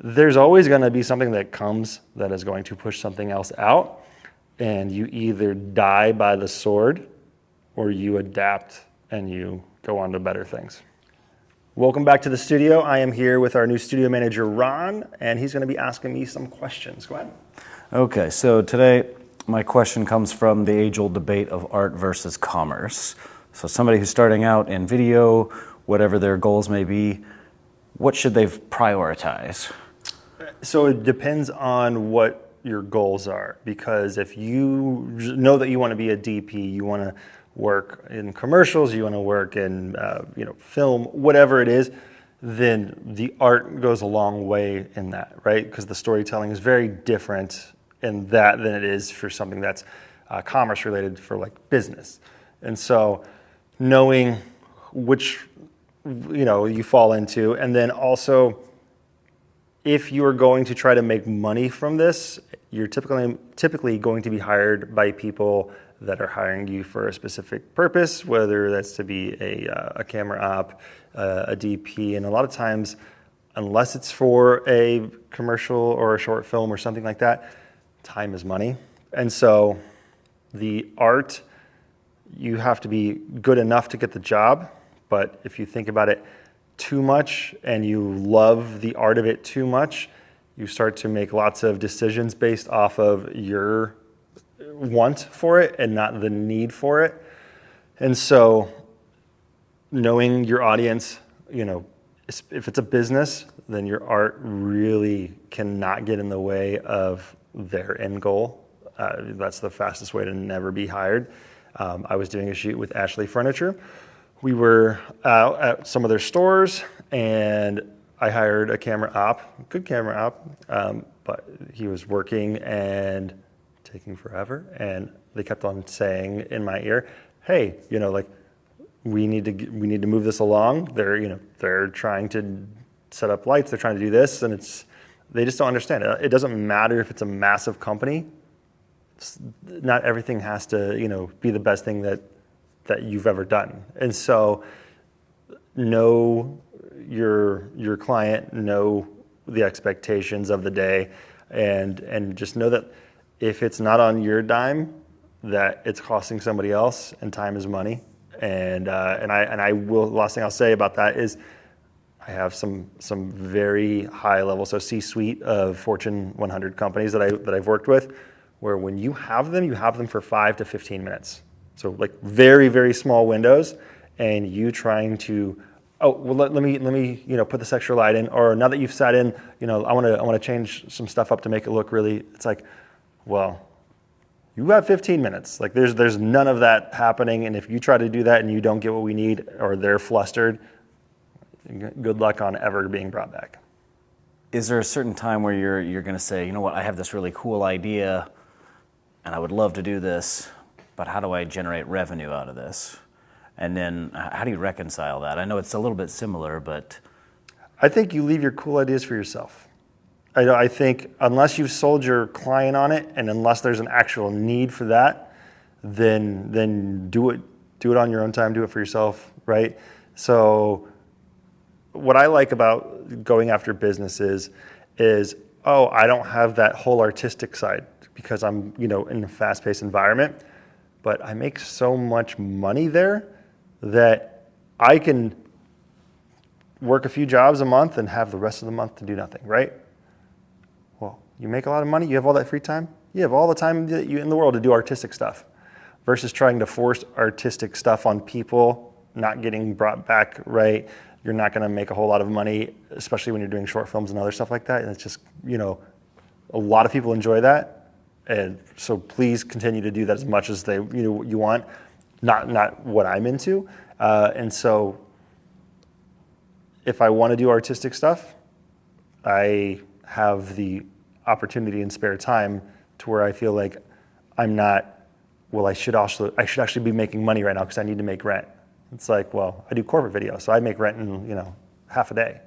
there's always going to be something that comes that is going to push something else out, and you either die by the sword or you adapt and you go on to better things. Welcome back to the studio. I am here with our new studio manager, Ron, and he's going to be asking me some questions. Go ahead. Okay, so today my question comes from the age-old debate of art versus commerce. So somebody who's starting out in video, whatever their goals may be, what should they prioritize? So it depends on what your goals are, because if you know that you want to be a DP, you want to work in commercials, you want to work in film, whatever it is, then the art goes a long way in that, right? Because the storytelling is very different in that than it is for something that's commerce related for like business. And so knowing which you fall into, and then also if you are going to try to make money from this, you're typically going to be hired by people that are hiring you for a specific purpose, whether that's to be a camera op, a DP, and a lot of times, unless it's for a commercial or a short film or something like that, time is money. And so the art, you have to be good enough to get the job, but if you think about it too much and you love the art of it too much, you start to make lots of decisions based off of your want for it and not the need for it. And so knowing your audience, if it's a business, then your art really cannot get in the way of their end goal. That's the fastest way to never be hired. I was doing a shoot with Ashley Furniture. We were out at some of their stores, and I hired a camera op, good camera op, but he was working and taking forever, and they kept on saying in my ear, "Hey, we need to move this along. They're trying to set up lights, they're trying to do this, and they just don't understand it. It doesn't matter if it's a massive company. Not everything has to be the best thing that you've ever done. And so know your client, know the expectations of the day, and just know that if it's not on your dime, that it's costing somebody else, and time is money. And I will. Last thing I'll say about that is, I have some very high level, so C-suite of Fortune 100 companies that I've worked with, where when you have them for 5 to 15 minutes. So like very, very small windows, and you trying to, let me put this extra light in, or now that you've sat in, I want to change some stuff up to make it look really. It's like, well, you have 15 minutes. Like there's none of that happening, and if you try to do that and you don't get what we need, or they're flustered, good luck on ever being brought back. Is there a certain time where you're going to say, you know what, I have this really cool idea, and I would love to do this, but how do I generate revenue out of this? And then how do you reconcile that? I know it's a little bit similar, but I think you leave your cool ideas for yourself. I think unless you've sold your client on it, and unless there's an actual need for that, then do it on your own time, do it for yourself, right? So what I like about going after businesses is, I don't have that whole artistic side because I'm, in a fast-paced environment, but I make so much money there that I can work a few jobs a month and have the rest of the month to do nothing, right? Well, you make a lot of money, you have all that free time, you have all the time that you in the world to do artistic stuff, versus trying to force artistic stuff on people, not getting brought back, right? You're not going to make a whole lot of money, especially when you're doing short films and other stuff like that. And it's just, a lot of people enjoy that. And so please continue to do that as much as you want, not what I'm into. And so if I want to do artistic stuff, I have the opportunity and spare time to where I feel like I'm not, I should actually be making money right now because I need to make rent. It's like, well, I do corporate video, so I make rent in, half a day.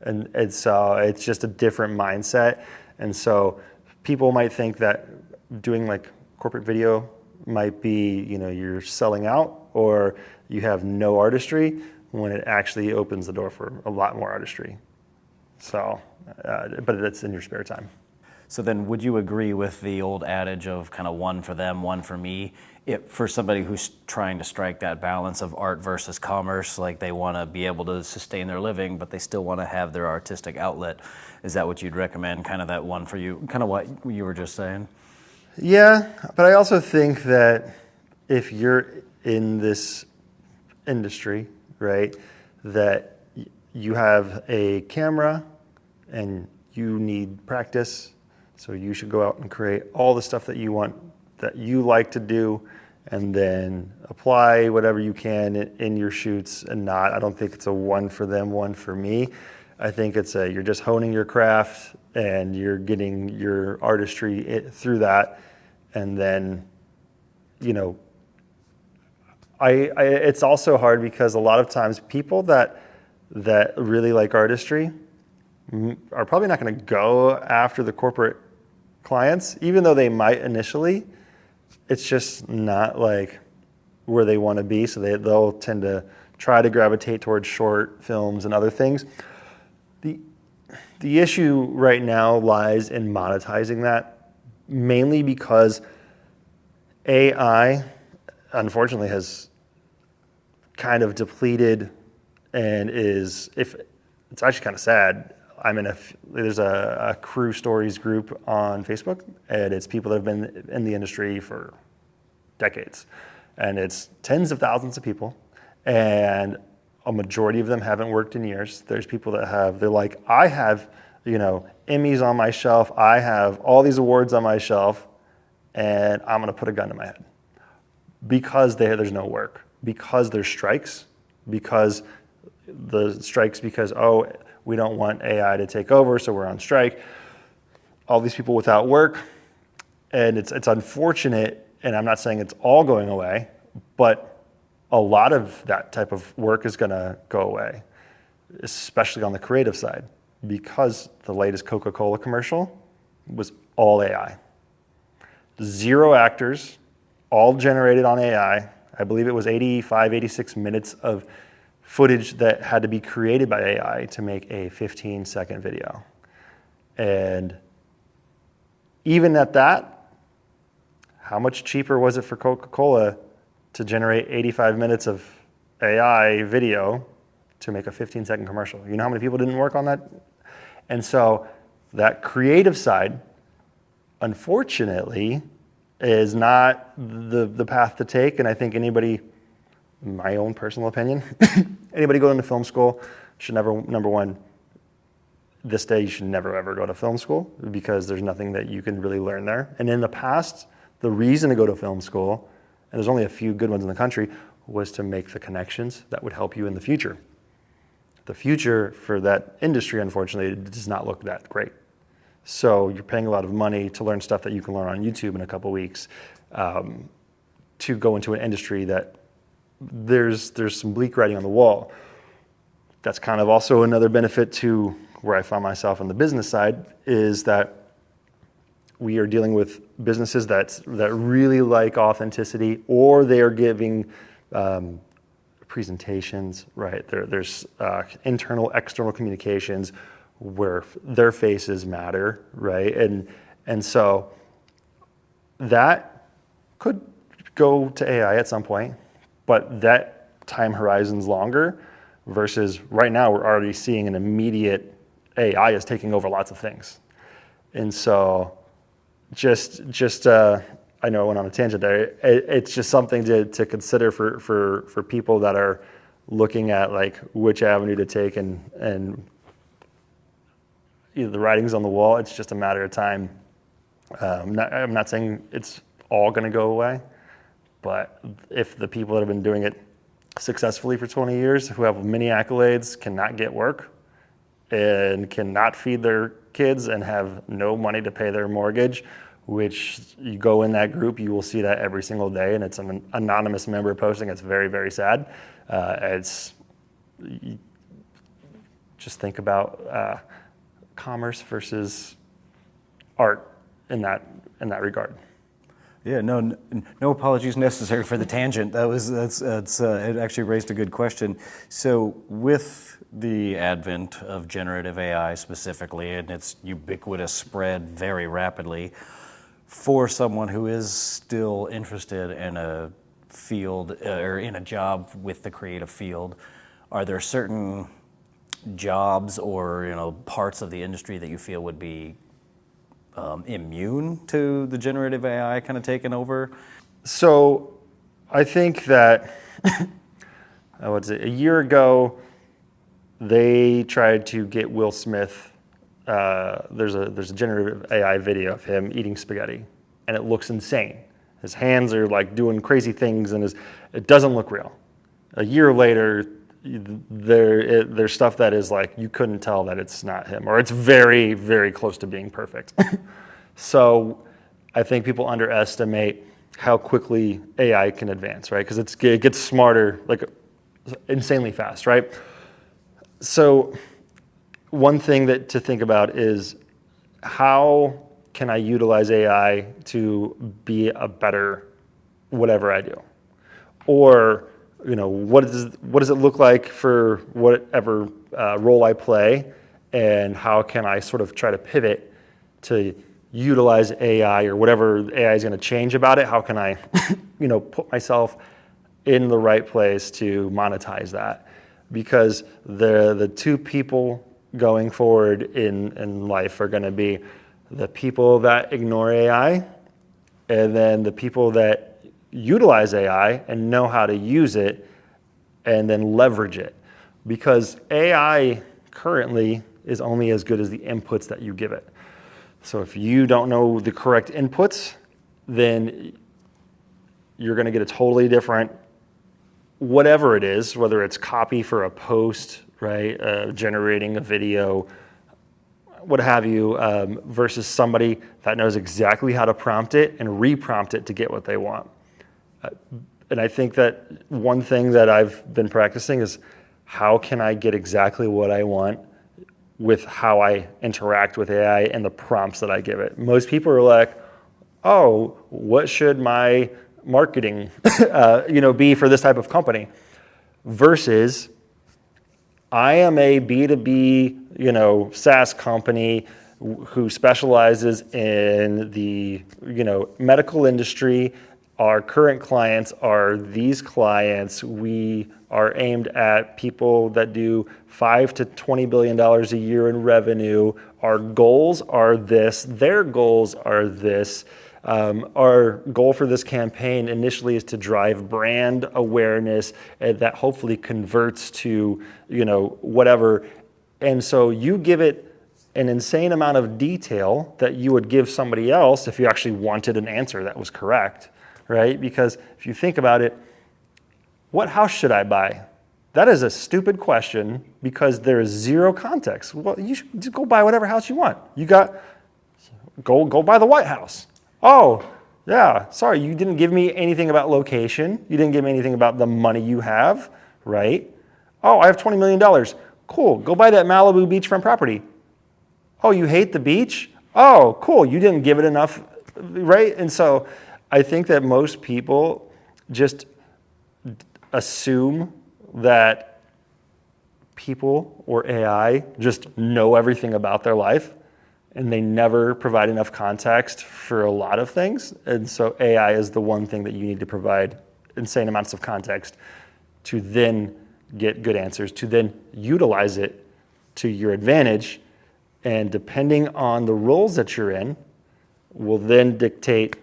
And so it's just a different mindset. And so people might think that doing like corporate video might be, you're selling out or you have no artistry, when it actually opens the door for a lot more artistry. So but it's in your spare time. So then would you agree with the old adage of kind of one for them, one for me? For somebody who's trying to strike that balance of art versus commerce, like they want to be able to sustain their living, but they still want to have their artistic outlet, is that what you'd recommend, kind of that one for you, kind of what you were just saying? Yeah, but I also think that if you're in this industry, right, that you have a camera and you need practice, so you should go out and create all the stuff that you want, that you like to do, and then apply whatever you can in your shoots and not. I don't think it's a one for them, one for me. I think it's you're just honing your craft and you're getting your artistry through that. And then, it's also hard because a lot of times people that really like artistry are probably not going to go after the corporate clients, even though they might initially. It's just not like where they want to be, so they'll tend to try to gravitate towards short films and other things. The issue right now lies in monetizing that, mainly because AI, unfortunately, has kind of depleted and it's actually kind of sad. There's a crew stories group on Facebook, and it's people that have been in the industry for decades. And it's tens of thousands of people, and a majority of them haven't worked in years. There's people that they're like, I have, Emmys on my shelf, I have all these awards on my shelf, and I'm gonna put a gun to my head. Because there's no work, because there's strikes, because we don't want AI to take over, so we're on strike. All these people without work, and it's unfortunate, and I'm not saying it's all going away, but a lot of that type of work is gonna go away, especially on the creative side, because the latest Coca-Cola commercial was all AI. 0 actors, all generated on AI. I believe it was 85, 86 minutes of footage that had to be created by AI to make a 15-second video. And even at that, how much cheaper was it for Coca-Cola to generate 85 minutes of AI video to make a 15-second commercial? You know how many people didn't work on that? And so that creative side, unfortunately, is not the path to take. And I think anybody, my own personal opinion, anybody going to film school should never, number one, this day you should never ever go to film school, because there's nothing that you can really learn there. And in the past, the reason to go to film school, and there's only a few good ones in the country, was to make the connections that would help you in the future. The future for that industry, unfortunately, does not look that great. So you're paying a lot of money to learn stuff that you can learn on YouTube in a couple weeks, to go into an industry that there's some bleak writing on the wall. That's kind of also another benefit to where I found myself on the business side, is that we are dealing with businesses that really like authenticity, or they are giving presentations, right? There's internal, external communications where their faces matter, right? And so that could go to AI at some point, but that time horizon's longer, versus right now we're already seeing an immediate AI is taking over lots of things. And so just I know I went on a tangent there. It's just something to consider for people that are looking at like which avenue to take, and the writing's on the wall. It's just a matter of time. I'm not saying it's all going to go away, but if the people that have been doing it successfully for 20 years, who have many accolades, cannot get work and cannot feed their kids and have no money to pay their mortgage, which you go in that group, you will see that every single day, and it's an anonymous member posting. It's very, very sad. Just think about commerce versus art in that regard. Yeah, no apologies necessary for the tangent. It actually raised a good question. So with the advent of generative AI specifically, and its ubiquitous spread very rapidly, for someone who is still interested in a field or in a job with the creative field, are there certain jobs or parts of the industry that you feel would be immune to the generative AI kind of taking over? So I think that I would say a year ago they tried to get Will Smith. There's a generative AI video of him eating spaghetti, and it looks insane. His hands are like doing crazy things, and it doesn't look real. A year later, there's stuff that is like you couldn't tell that it's not him, or it's very, very close to being perfect. So I think people underestimate how quickly AI can advance, right? Because it gets smarter like insanely fast, right? So one thing to think about is how can I utilize AI to be a better whatever I do? Or what does it look like for whatever role I play, and how can I sort of try to pivot to utilize AI or whatever AI is going to change about it? How can I, put myself in the right place to monetize that? Because the two people going forward in life are going to be the people that ignore AI, and then the people that utilize AI and know how to use it and then leverage it. Because AI currently is only as good as the inputs that you give it. So if you don't know the correct inputs, then you're going to get a totally different whatever it is, whether it's copy for a post, right, generating a video, what have you, versus somebody that knows exactly how to prompt it and reprompt it to get what they want. And I think that one thing that I've been practicing is how can I get exactly what I want with how I interact with AI and the prompts that I give it. Most people are like, oh, what should my marketing be for this type of company? Versus I am a B2B, SaaS company who specializes in the, medical industry. Our current clients are these clients. We are aimed at people that do $5 to $20 billion a year in revenue. Our goals are this. Their goals are this. Our goal for this campaign initially is to drive brand awareness that hopefully converts to, whatever. And so you give it an insane amount of detail that you would give somebody else if you actually wanted an answer that was correct, right? Because if you think about it, what house should I buy? That is a stupid question because there is zero context. Well, you should just go buy whatever house you want. Go buy the White House. Oh, yeah, sorry, you didn't give me anything about location. You didn't give me anything about the money you have, right? Oh, I have $20 million. Cool, go buy that Malibu beachfront property. Oh, you hate the beach? Oh, cool, you didn't give it enough, right? And so I think that most people just assume that people or AI just know everything about their life, and they never provide enough context for a lot of things. And so AI is the one thing that you need to provide insane amounts of context to then get good answers, to then utilize it to your advantage. And depending on the roles that you're in, will then dictate,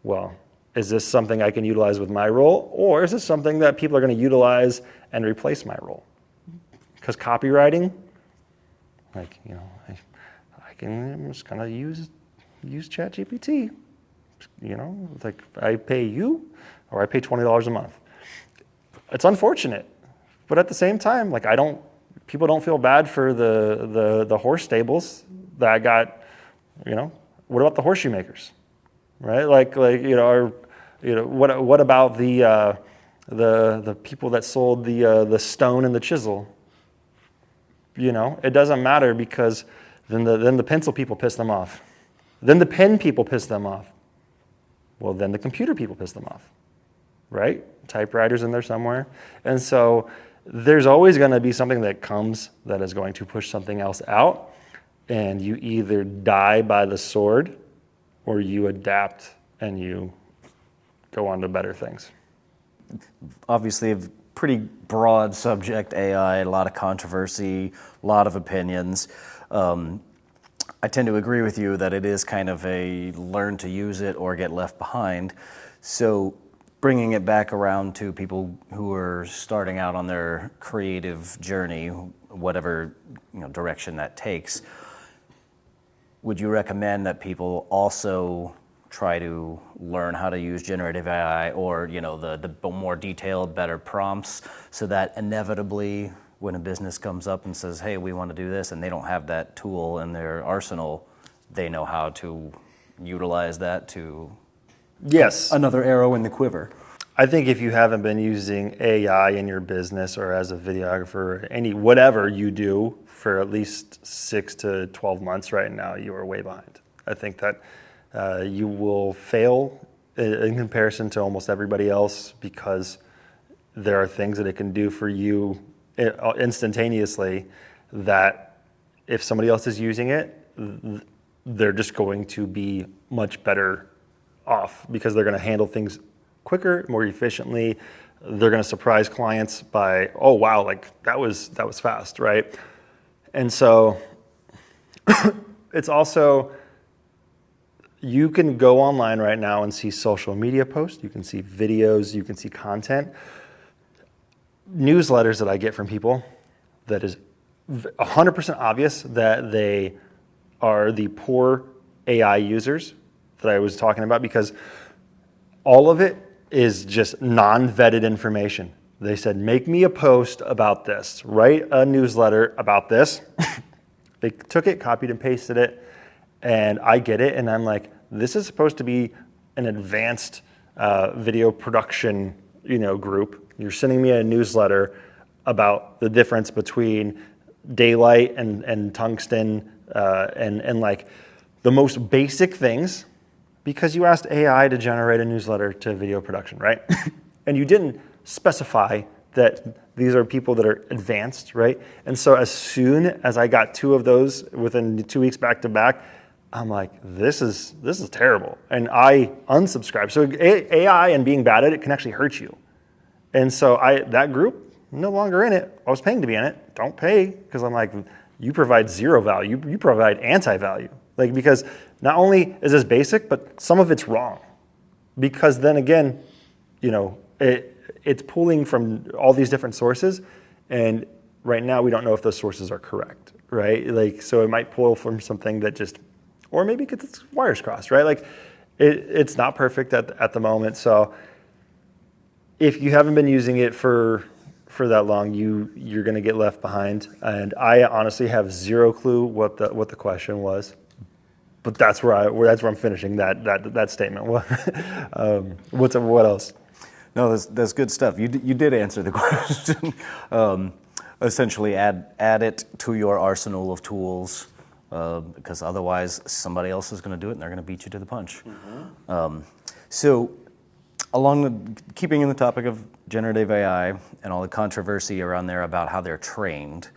well, is this something I can utilize with my role, or is this something that people are going to utilize and replace my role? Because copywriting, I'm just gonna use ChatGPT. I pay you, or I pay $20 a month. It's unfortunate, but at the same time, people don't feel bad for the horse stables that got, what about the horseshoe makers, right? What about the people that sold the stone and the chisel? It doesn't matter because then the pencil people piss them off. Then the pen people piss them off. Well, then the computer people piss them off, right? Typewriters in there somewhere. And so there's always going to be something that comes that is going to push something else out. And you either die by the sword or you adapt and you go on to better things. Obviously, a pretty broad subject, AI, a lot of controversy, a lot of opinions. I tend to agree with you that it is kind of a learn to use it or get left behind. So bringing it back around to people who are starting out on their creative journey, whatever direction that takes, would you recommend that people also try to learn how to use generative AI or the more detailed, better prompts, so that inevitably when a business comes up and says, hey, we want to do this, and they don't have that tool in their arsenal, they know how to utilize that to Yes. another arrow in the quiver? I think if you haven't been using AI in your business or as a videographer, whatever you do for at least 6 to 12 months right now, you are way behind. I think that you will fail in comparison to almost everybody else because there are things that it can do for you instantaneously that if somebody else is using it, they're just going to be much better off because they're going to handle things quicker, more efficiently. They're going to surprise clients by, oh wow, like that was fast, right? And so it's also, you can go online right now and see social media posts, you can see videos, you can see content. Newsletters that I get from people that is 100% obvious that they are the poor AI users that I was talking about, because all of it is just non-vetted information. They said, make me a post about this, write a newsletter about this. They took it, copied and pasted it, and I get it, and I'm like, this is supposed to be an advanced video production group. You're sending me a newsletter about the difference between daylight and tungsten and like the most basic things, because you asked AI to generate a newsletter to video production, right? And you didn't specify that these are people that are advanced, right? And so as soon as I got 2 of those within 2 weeks back to back, I'm like, this is terrible. And I unsubscribed. So AI and being bad at it can actually hurt you. And so that group, no longer in it. I was paying to be in it. Don't pay, because I'm like, you provide zero value. You provide anti-value. Like, because not only is this basic, but some of it's wrong. Because then again, it's pulling from all these different sources, and right now we don't know if those sources are correct, right? Like, so it might pull from something that just, or maybe because its wires crossed, right? Like, it's not perfect at the moment. So if you haven't been using it for that long, you're going to get left behind. And I honestly have zero clue what the question was, but that's where I'm finishing that statement. What else? No, that's good stuff. You did answer the question. Essentially, add it to your arsenal of tools, because otherwise somebody else is going to do it and they're going to beat you to the punch. Mm-hmm. So, keeping in the topic of generative AI and all the controversy around there about how they're trained,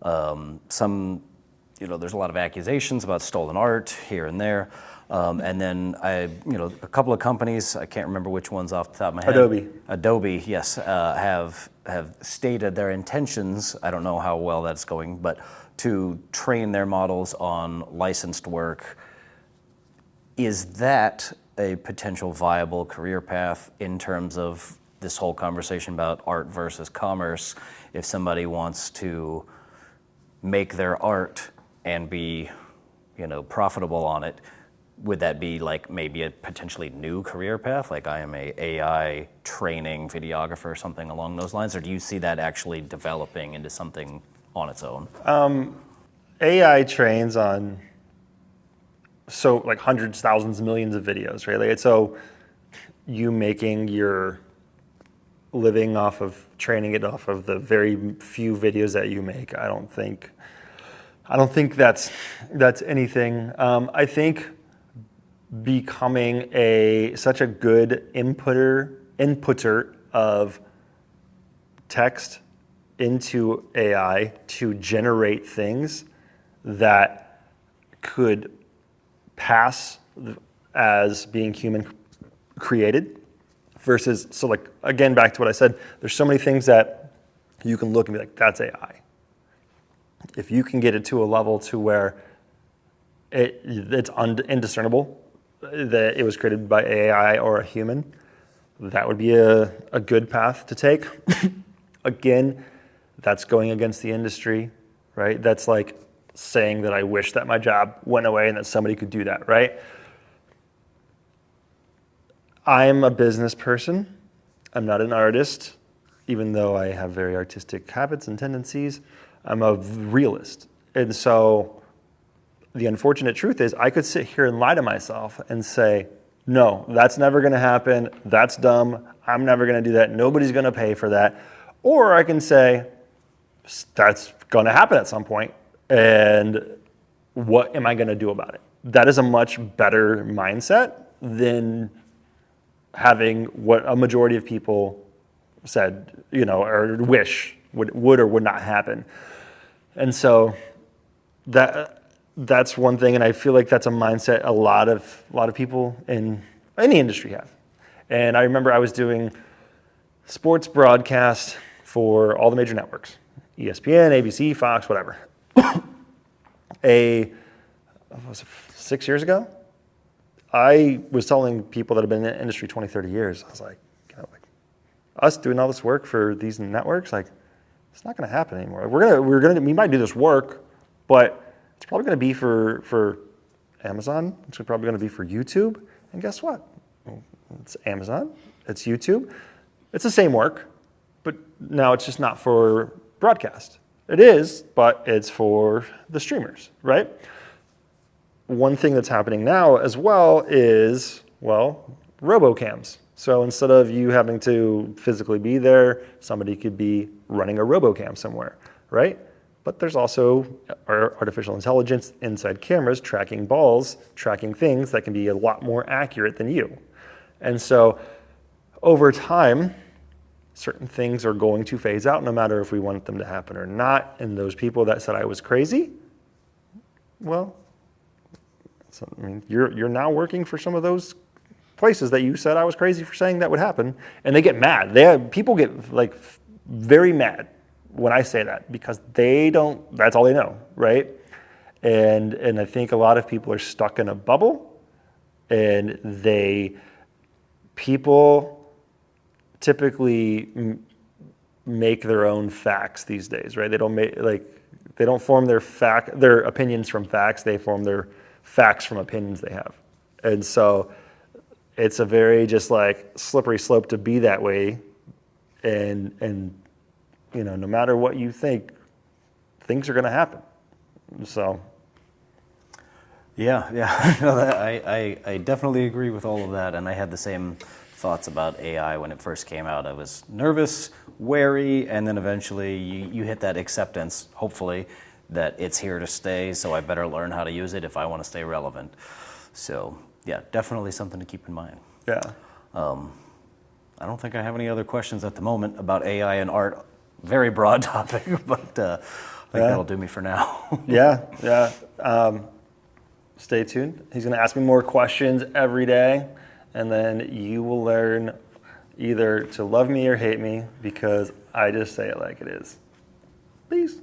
there's a lot of accusations about stolen art here and there. And then a couple of companies, I can't remember which ones off the top of my head. Adobe, yes, have stated their intentions. I don't know how well that's going, but to train their models on licensed work. Is that a potential viable career path in terms of this whole conversation about art versus commerce? If somebody wants to make their art and be, profitable on it, would that be like maybe a potentially new career path? Like, I am a AI training videographer or something along those lines? Or do you see that actually developing into something on its own? AI trains on hundreds, thousands, millions of videos, right? Like, so you making your living off of training it off of the very few videos that you make, I don't think that's anything. I think becoming such a good inputter of text into AI to generate things that could pass as being human created versus, so like, again, back to what I said, there's so many things that you can look and be like, that's AI. If you can get it to a level to where it's indiscernible that it was created by AI or a human, that would be a good path to take. Again, that's going against the industry, right? That's like saying that I wish that my job went away and that somebody could do that, right? I'm a business person. I'm not an artist, even though I have very artistic habits and tendencies. I'm a realist. And so the unfortunate truth is I could sit here and lie to myself and say, no, that's never going to happen. That's dumb. I'm never going to do that. Nobody's going to pay for that. Or I can say, that's going to happen at some point, and what am I going to do about it? That is a much better mindset than having what a majority of people said, or wish would or would not happen. And so that's one thing, and I feel like that's a mindset a lot of people in any industry have. And I remember I was doing sports broadcast for all the major networks, ESPN, ABC, Fox, whatever. Was it 6 years ago? I was telling people that have been in the industry 20, 30 years, I was like, us doing all this work for these networks, like, it's not going to happen anymore. We might do this work, but it's probably going to be for Amazon. It's probably going to be for YouTube. And guess what? It's Amazon. It's YouTube. It's the same work, but now it's just not for broadcast. It is, but it's for the streamers, right? One thing that's happening now as well is, robocams. So instead of you having to physically be there, somebody could be running a robocam somewhere, right? But there's also artificial intelligence inside cameras tracking balls, tracking things that can be a lot more accurate than you. And so over time, certain things are going to phase out no matter if we want them to happen or not. And those people that said I was crazy, you're now working for some of those places that you said I was crazy for saying that would happen, and they get mad. People get very mad when I say that because that's all they know, right? And I think a lot of people are stuck in a bubble, and people typically make their own facts these days, right? They don't form their opinions from facts. They form their facts from opinions they have. And so it's a very just like slippery slope to be that way. And no matter what you think, things are going to happen. So. Yeah. I definitely agree with all of that. And I had the same thoughts about AI when it first came out. I was nervous, wary, and then eventually you hit that acceptance, hopefully, that it's here to stay, so I better learn how to use it if I want to stay relevant. So, yeah, definitely something to keep in mind. Yeah. I don't think I have any other questions at the moment about AI and art. Very broad topic, but I think that'll do me for now. Yeah. Stay tuned. He's going to ask me more questions every day, and then you will learn either to love me or hate me because I just say it like it is. Peace.